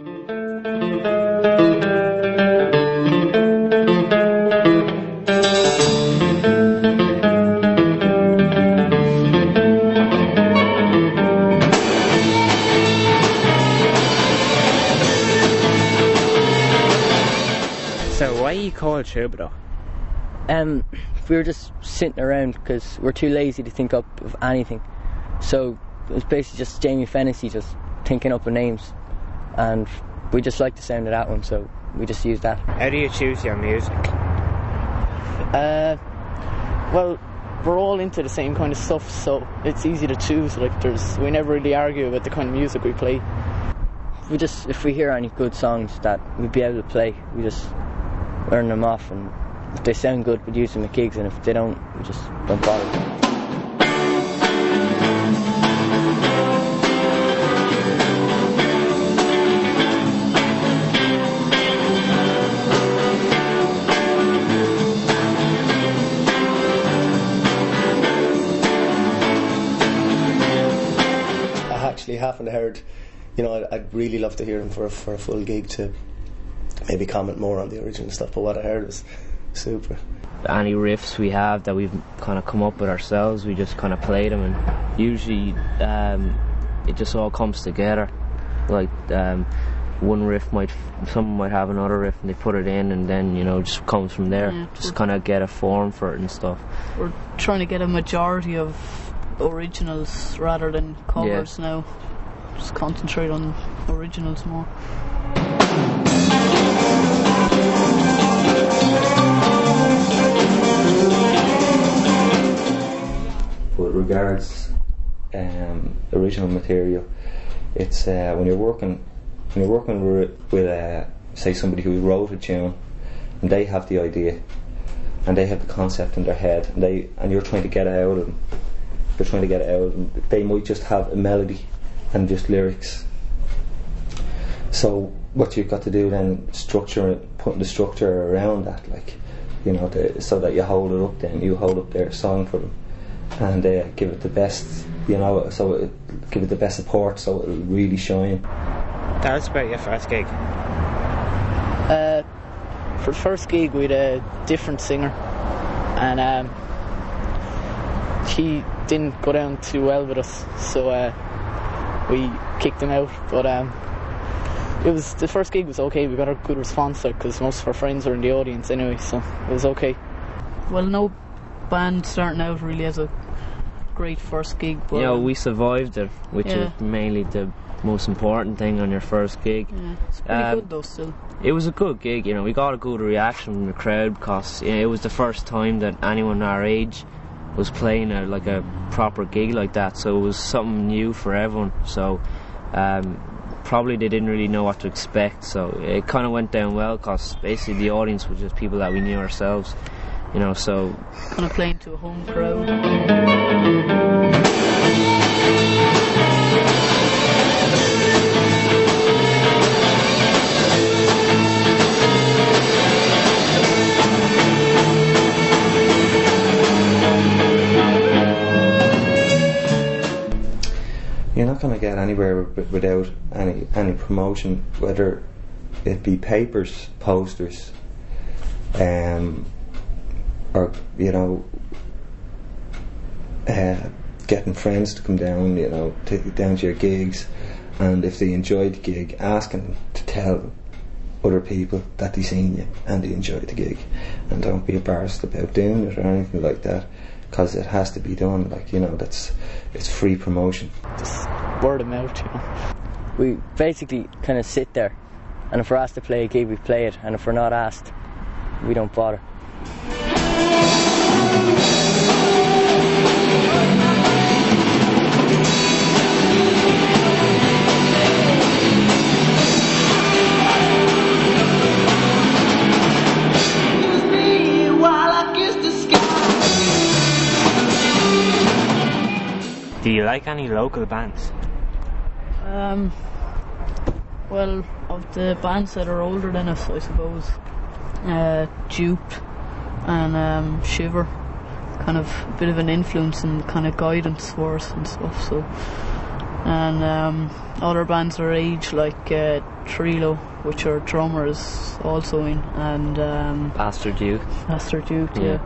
So why are you called Troubador? We were just sitting around because we're too lazy to think up of anything. So it was basically just Jamie Fennessy just thinking up of names, and we just liked the sound of that one, so we just used that. How do you choose your music? Well, we're all into the same kind of stuff, so it's easy to choose. Like, we never really argue about the kind of music we play. If we hear any good songs that we'd be able to play, we just learn them off, and if they sound good, we'd use them at gigs, and if they don't, we just don't bother. I actually haven't heard, I'd really love to hear him for a full gig to maybe comment more on the original stuff, but what I heard was super. Any riffs we have that we've kind of come up with ourselves, we just kind of play them, and usually it just all comes together. Like one riff someone might have another riff and they put it in, and then just comes from there. Yeah, just kind of get a form for it and stuff. We're trying to get a majority of originals rather than covers now. Just concentrate on originals more. With regards original material, it's when you're working with say somebody who wrote a tune, and they have the idea and they have the concept in their head, and you're trying to get it out of them. You're trying to get it out, and they might just have a melody and just lyrics. So what you've got to do then, putting the structure around that, so that you hold it up. Then you hold up their song for them, and give it the best, give it the best support, so it'll really shine. Tell us about your first gig. For the first gig, we had a different singer, and he didn't go down too well with us, so we kicked him out. But the first gig was okay. We got a good response because most of our friends were in the audience anyway, so it was okay. Well, no band starting out really has a great first gig, but we survived it, which is mainly the most important thing on your first gig. Yeah, it's pretty good though still. It was a good gig, we got a good reaction from the crowd because it was the first time that anyone our age was playing a proper gig like that, so it was something new for everyone. So probably they didn't really know what to expect, so it kind of went down well because basically the audience was just people that we knew ourselves, so kind of playing to a home crowd. You're not going to get anywhere without any promotion, whether it be papers, posters, or getting friends to come down, down to your gigs, and if they enjoyed the gig, asking them to tell other people that they seen you and they enjoyed the gig, and don't be embarrassed about doing it or anything like that, because it has to be done. It's free promotion. Just word of mouth, We basically kind of sit there, and if we're asked to play a gig, we play it, and if we're not asked, we don't bother. Do you like any local bands? Well, of the bands that are older than us, I suppose, Dupe and Shiver, kind of a bit of an influence and kind of guidance for us and stuff. So And other bands our age, like Trilo, which our drummer is also in, and Bastard Duke. Bastard Duke, yeah.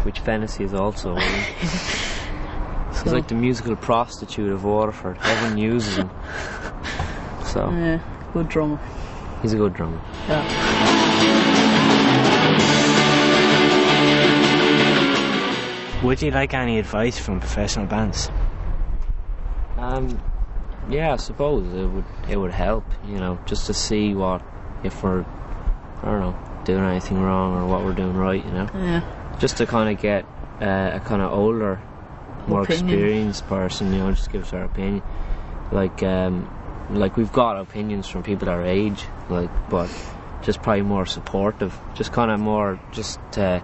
Which Fennessy is also in. So, He's like the musical prostitute of Waterford. Everyone uses him. So yeah, good drummer. he's a good drummer. Yeah. Would you like any advice from professional bands? Yeah, I suppose it would help, you know, just to see what, if we're, I don't know, doing anything wrong or what we're doing right, you know. Yeah. Just to kind of get a kind of older, more Opinion. experienced person, you know, just give us our opinion. Like we've got opinions from people our age, like, but just probably more supportive, just kind of more, just a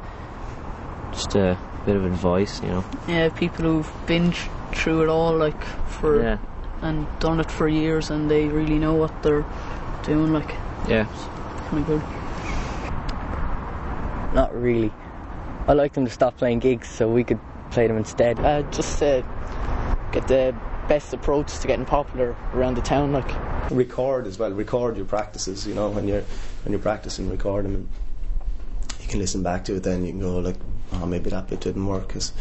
bit of advice, you know. Yeah, people who've been through it all, like, Yeah. and done it for years, and they really know what they're doing, like. Yeah. Kind of good. Not really. I'd like them to stop playing gigs so we could play them instead. Just to get the best approach to getting popular around the town, like. Record as well. Record your practices. You know, when you're practicing, record them, and you can listen back to it. Then you can go like, oh, maybe that bit didn't work. Cause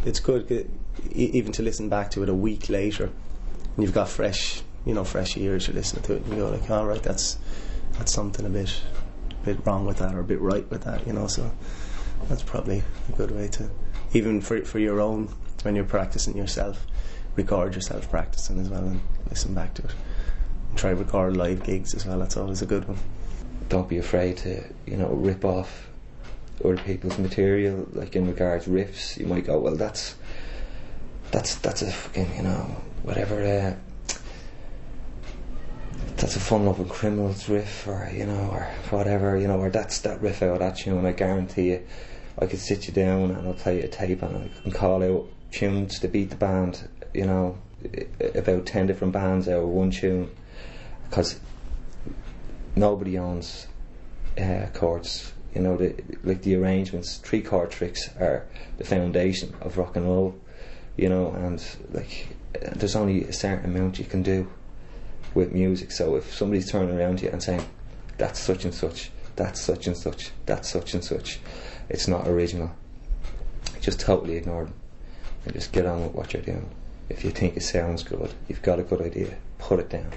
it's good, even to listen back to it a week later, and you've got fresh ears. You're listening to it, and you go like, all right, that's something a bit wrong with that, or a bit right with that. You know, so that's probably a good way to, even for your own, when you're practicing yourself, record yourself practicing as well and listen back to it. And try record live gigs as well. That's always a good one. Don't be afraid to, you know, rip off other people's material. Like in regards riffs, you might go, well, that's a fucking, you know, whatever. That's a Fun-Loving Criminals riff, or you know, or whatever, you know, or that's that riff out of that tune. I guarantee you, I could sit you down and I'll play you a tape and I can call out tunes to beat the band, you know, about 10 different bands out of one tune, because nobody owns chords. You know, the arrangements, 3-chord tricks are the foundation of rock and roll. You know, and like there's only a certain amount you can do with music. So if somebody's turning around to you and saying that's such and such, that's such and such, that's such and such, it's not original. Just totally ignore them and just get on with what you're doing. If you think it sounds good, you've got a good idea, put it down,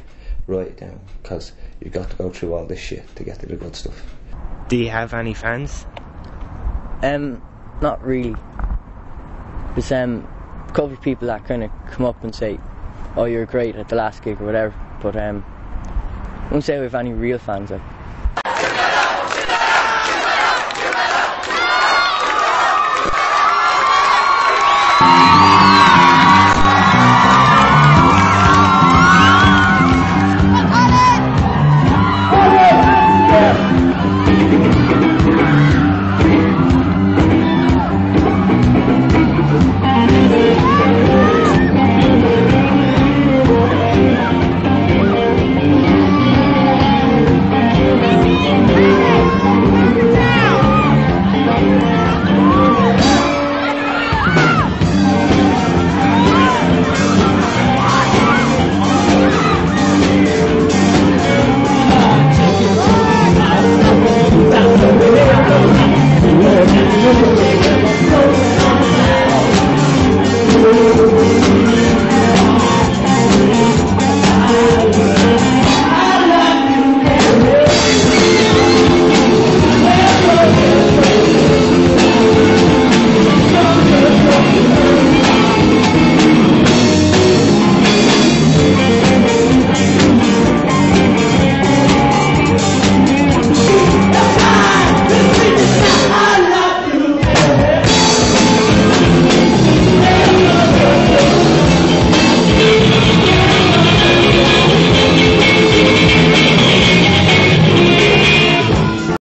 write it down, because you've got to go through all this shit to get to the good stuff. Do you have any fans? Not really. There's a couple of people that kind of come up and say, oh, you're great at the last gig or whatever, but I won't say we have any real fans. Like.